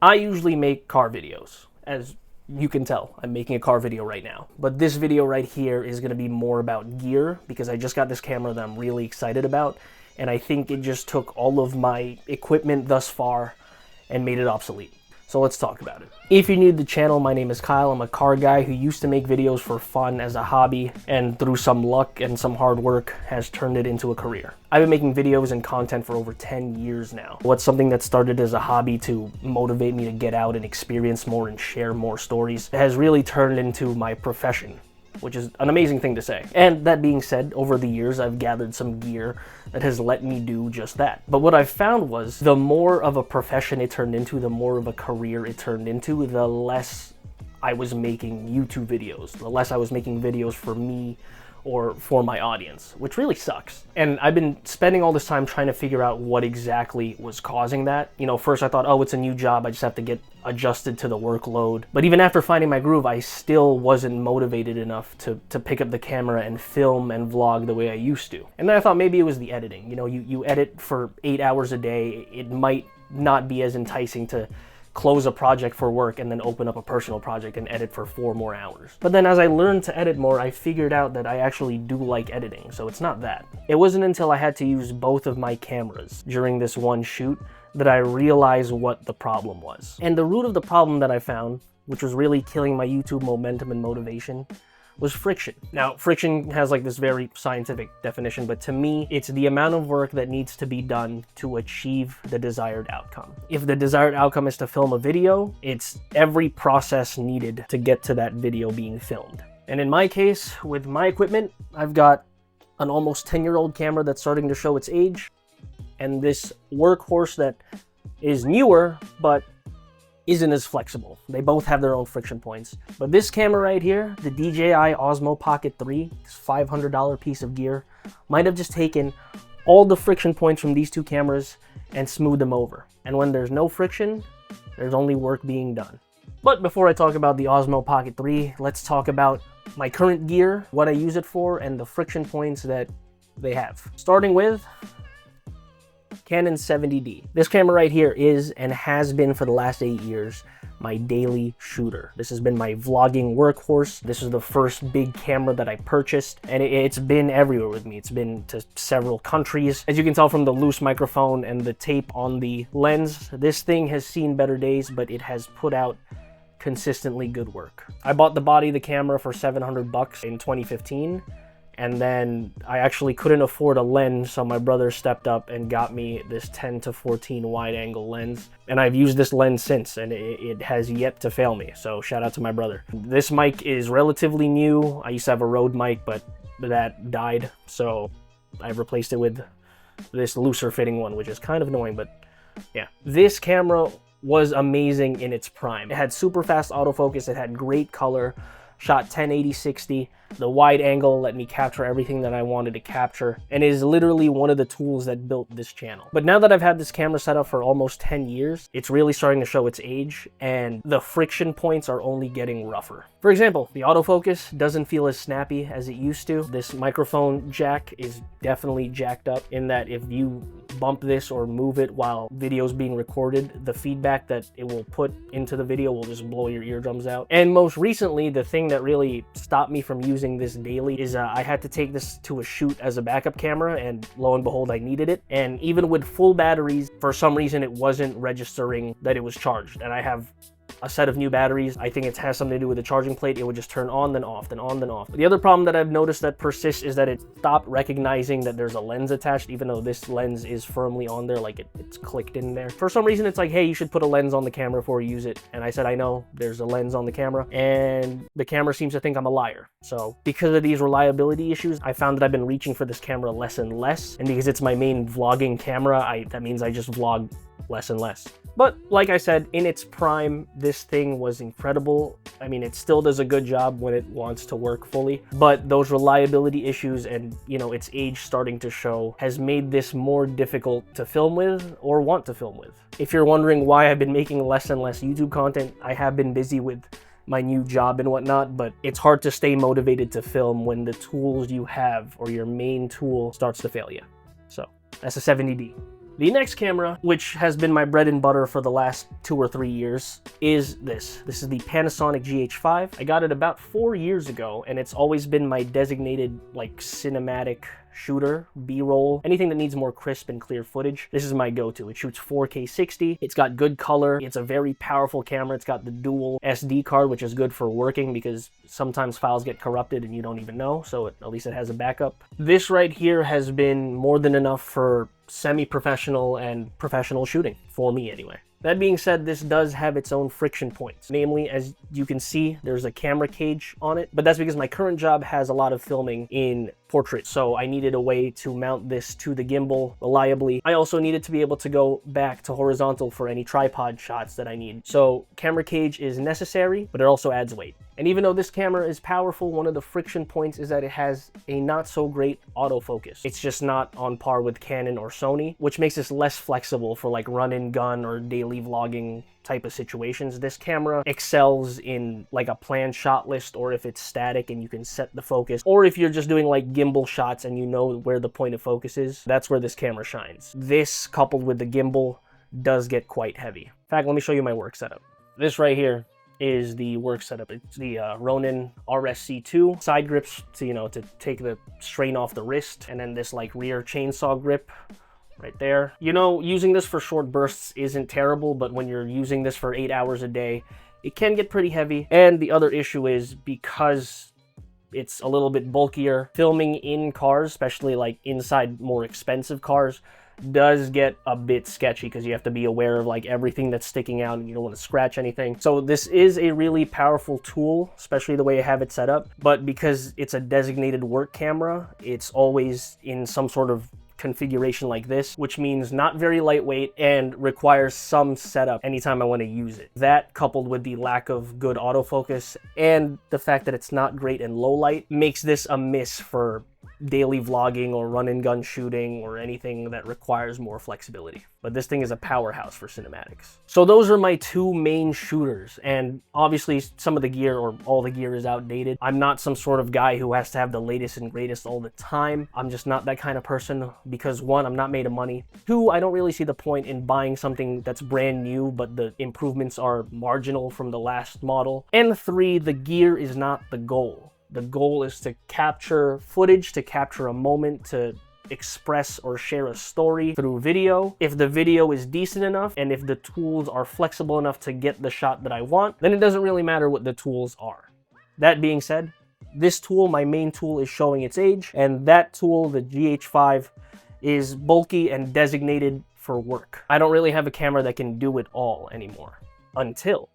I usually make car videos. As you can tell, I'm making a car video right now. But this video right here is going to be more about gear because I just got this camera that I'm really excited about, and I think it just took all of my equipment thus far and made it obsolete. So let's talk about it. If you're new to the channel, my name is Kyle. I'm a car guy who used to make videos for fun as a hobby, and through some luck and some hard work has turned it into a career. I've been making videos and content for over 10 years now. What's something that started as a hobby to motivate me to get out and experience more and share more stories has really turned into my profession, which is an amazing thing to say. And that being said, over the years, I've gathered some gear that has let me do just that. But what I found was the more of a profession it turned into, the more of a career it turned into, the less I was making YouTube videos, the less I was making videos for me or for my audience, which really sucks. And I've been spending all this time trying to figure out what exactly was causing that. You know, first I thought, oh, it's a new job, I just have to get adjusted to the workload. But even after finding my groove, I still wasn't motivated enough to pick up the camera and film and vlog the way I used to. And then I thought maybe it was the editing. You know, you edit for 8 hours a day, it might not be as enticing to close a project for work and then open up a personal project and edit for 4 more hours. But then as I learned to edit more, I figured out that I actually do like editing, so it's not that. It wasn't until I had to use both of my cameras during this one shoot that I realized what the problem was. And the root of the problem that I found, which was really killing my YouTube momentum and motivation, was friction. Now, friction has like this very scientific definition, but to me, it's the amount of work that needs to be done to achieve the desired outcome. If the desired outcome is to film a video, it's every process needed to get to that video being filmed. And in my case, with my equipment, I've got an almost 10-year-old camera that's starting to show its age, and this workhorse that is newer, but isn't as flexible. They both have their own friction points. But this camera right here, the DJI Osmo Pocket 3, this $500 piece of gear, might have just taken all the friction points from these two cameras and smoothed them over. And when there's no friction, there's only work being done. But before I talk about the Osmo Pocket 3, let's talk about my current gear, what I use it for, and the friction points that they have. Starting with Canon 70D. This camera right here is and has been for the last 8 years my daily shooter. This has been my vlogging workhorse. This is the first big camera that I purchased, and it's been everywhere with me. It's been to several countries. As you can tell from the loose microphone and the tape on the lens, this thing has seen better days, but it has put out consistently good work. I bought the body of the camera for $700 in 2015. And then I actually couldn't afford a lens, so my brother stepped up and got me this 10 to 14 wide angle lens. And I've used this lens since, and it has yet to fail me, so shout out to my brother. This mic is relatively new. I used to have a Rode mic, but that died, so I've replaced it with this looser fitting one, which is kind of annoying, but yeah. This camera was amazing in its prime. It had super fast autofocus, it had great color, shot 1080-60. The wide angle let me capture everything that I wanted to capture, and is literally one of the tools that built this channel. But now that I've had this camera set up for almost 10 years, it's really starting to show its age, and the friction points are only getting rougher. For example, the autofocus doesn't feel as snappy as it used to. This microphone jack is definitely jacked up in that if you bump this or move it while video's being recorded, the feedback that it will put into the video will just blow your eardrums out. And most recently, the thing that really stopped me from using this daily is I had to take this to a shoot as a backup camera, and lo and behold, I needed it. And even with full batteries, for some reason it wasn't registering that it was charged. And I have a set of new batteries. I think it has something to do with the charging plate. It would just turn on, then off, then on, then off. The other problem that I've noticed that persists is that it stopped recognizing that there's a lens attached, even though this lens is firmly on there, like it's clicked in there. For some reason, it's like, hey, you should put a lens on the camera before you use it. And I said, I know, there's a lens on the camera, and the camera seems to think I'm a liar. So because of these reliability issues, I found that I've been reaching for this camera less and less. And because it's my main vlogging camera, that means I just vlog less and less. But like I said, in its prime, this thing was incredible. I mean, it still does a good job when it wants to work fully, but those reliability issues and, you know, its age starting to show has made this more difficult to film with or want to film with. If you're wondering why I've been making less and less YouTube content, I have been busy with my new job and whatnot, but it's hard to stay motivated to film when the tools you have or your main tool starts to fail you. So that's a 70D. The next camera, which has been my bread and butter for the last 2 or 3 years, is this. This is the Panasonic GH5. I got it about 4 years ago, and it's always been my designated, like, cinematic shooter, B-roll, anything that needs more crisp and clear footage. This is my go-to. It shoots 4K 60. It's got good color. It's a very powerful camera. It's got the dual SD card, which is good for working because sometimes files get corrupted and you don't even know, so at least it has a backup. This right here has been more than enough for semi-professional and professional shooting, for me anyway. That being said, this does have its own friction points. Namely, as you can see, there's a camera cage on it, but that's because my current job has a lot of filming in portrait, so I needed a way to mount this to the gimbal reliably. I also needed to be able to go back to horizontal for any tripod shots that I need. So camera cage is necessary, but it also adds weight. And even though this camera is powerful, one of the friction points is that it has a not so great autofocus. It's just not on par with Canon or Sony, which makes this less flexible for like run and gun or daily vlogging type of situations. This camera excels in like a planned shot list, or if it's static and you can set the focus, or if you're just doing like gimbal shots and you know where the point of focus is, that's where this camera shines. This coupled with the gimbal does get quite heavy. In fact, let me show you my work setup. This right here is the work setup. It's the Ronin RSC2 side grips to, you know, to take the strain off the wrist, and then this like rear chainsaw grip right there. You know, using this for short bursts isn't terrible, but when you're using this for 8 hours a day, it can get pretty heavy. And the other issue is because it's a little bit bulkier, filming in cars, especially like inside more expensive cars, does get a bit sketchy because you have to be aware of like everything that's sticking out and you don't want to scratch anything. So this is a really powerful tool, especially the way I have it set up, but because it's a designated work camera, it's always in some sort of configuration like this, which means not very lightweight and requires some setup anytime I want to use it. That, coupled with the lack of good autofocus and the fact that it's not great in low light, makes this a miss for daily vlogging or run and gun shooting or anything that requires more flexibility. But this thing is a powerhouse for cinematics. So those are my two main shooters, and obviously some of the gear or all the gear is outdated. I'm not some sort of guy who has to have the latest and greatest all the time. I'm just not that kind of person because, one, I'm not made of money. Two, I don't really see the point in buying something that's brand new but the improvements are marginal from the last model. And three, the gear is not the goal. The goal is to capture footage, to capture a moment, to express or share a story through video. If the video is decent enough and if the tools are flexible enough to get the shot that I want, then it doesn't really matter what the tools are. That being said, this tool, my main tool, is showing its age, and that tool, the GH5, is bulky and designated for work. I don't really have a camera that can do it all anymore, until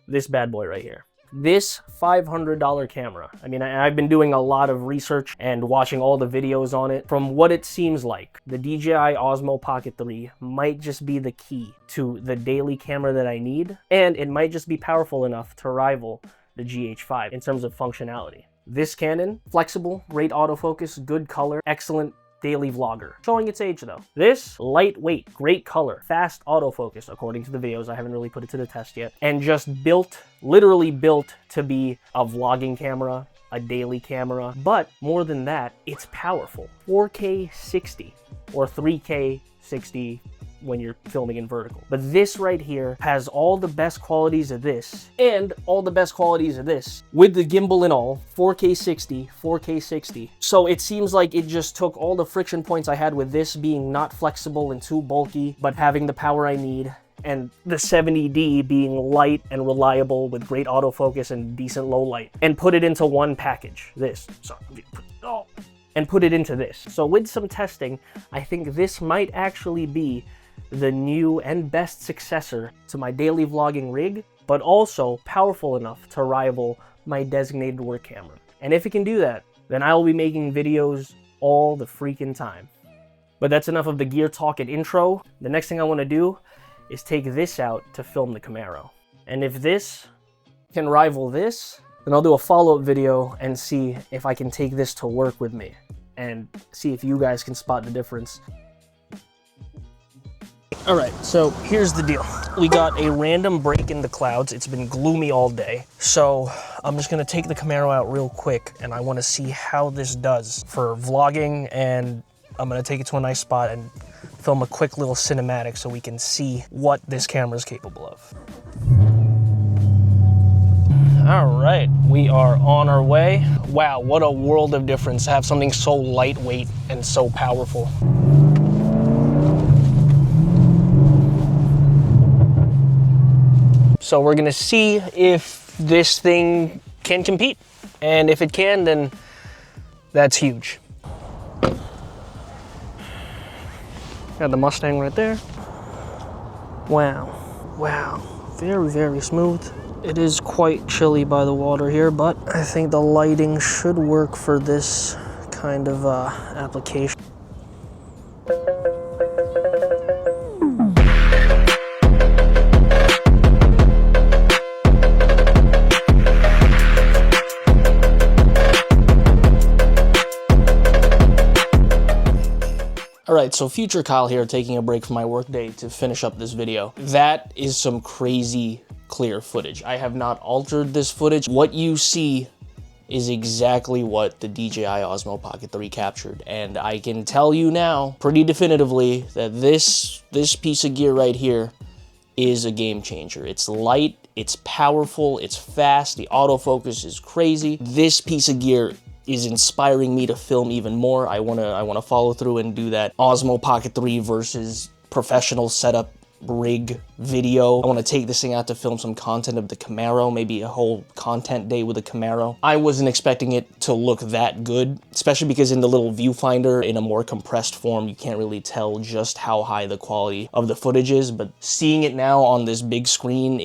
this bad boy right here. This $500 camera. I mean, I've been doing a lot of research and watching all the videos on it. From what it seems like, the DJI Osmo Pocket 3 might just be the key to the daily camera that I need, and it might just be powerful enough to rival the GH5 in terms of functionality. This Canon, flexible, great autofocus, good color, excellent daily vlogger. Showing its age though. This, lightweight, great color, fast autofocus, according to the videos. I haven't really put it to the test yet. And just built, literally built to be a vlogging camera, a daily camera. But more than that, it's powerful. 4K 60 or 3K 60 when you're filming in vertical. But this right here has all the best qualities of this and all the best qualities of this with the gimbal and all. 4K 60, 4K 60. So it seems like it just took all the friction points I had with this being not flexible and too bulky, but having the power I need, and the 70D being light and reliable with great autofocus and decent low light, and put it into one package. This. And put it into this. So with some testing, I think this might actually be the new and best successor to my daily vlogging rig, but also powerful enough to rival my designated work camera. And if it can do that, then I will be making videos all the freaking time. But that's enough of the gear talk and intro. The next thing I want to do is take this out to film the Camaro. And if this can rival this, then I'll do a follow-up video and see if I can take this to work with me and see if you guys can spot the difference. All right, so here's the deal. We got a random break in the clouds. It's been gloomy all day. So I'm just gonna take the Camaro out real quick and I wanna see how this does for vlogging and I'm gonna take it to a nice spot and film a quick little cinematic so we can see what this camera is capable of. All right, we are on our way. Wow, what a world of difference to have something so lightweight and so powerful. So we're gonna see if this thing can compete. And if it can, then that's huge. Got the Mustang right there. Wow, wow, very, very smooth. It is quite chilly by the water here, but I think the lighting should work for this kind of application. All right, so future Kyle here, taking a break from my workday to finish up this video. That is some crazy clear footage. I have not altered this footage. What you see is exactly what the DJI Osmo Pocket 3 captured. And I can tell you now pretty definitively that this piece of gear right here is a game changer. It's light, it's powerful, it's fast, the autofocus is crazy. This piece of gear is inspiring me to film even more. I wanna follow through and do that Osmo Pocket 3 versus professional setup rig video. I want to take this thing out to film some content of the Camaro, maybe a whole content day with the Camaro. I wasn't expecting it to look that good, especially because in the little viewfinder, in a more compressed form, you can't really tell just how high the quality of the footage is, but seeing it now on this big screen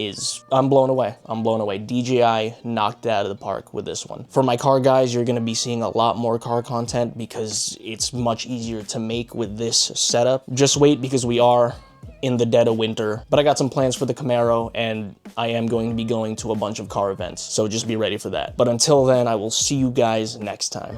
I'm blown away. I'm blown away. DJI knocked it out of the park with this one. For my car guys, you're going to be seeing a lot more car content because it's much easier to make with this setup. Just wait, because we are in the dead of winter, but I got some plans for the Camaro and I am going to be going to a bunch of car events, so just be ready for that. But until then, I will see you guys next time.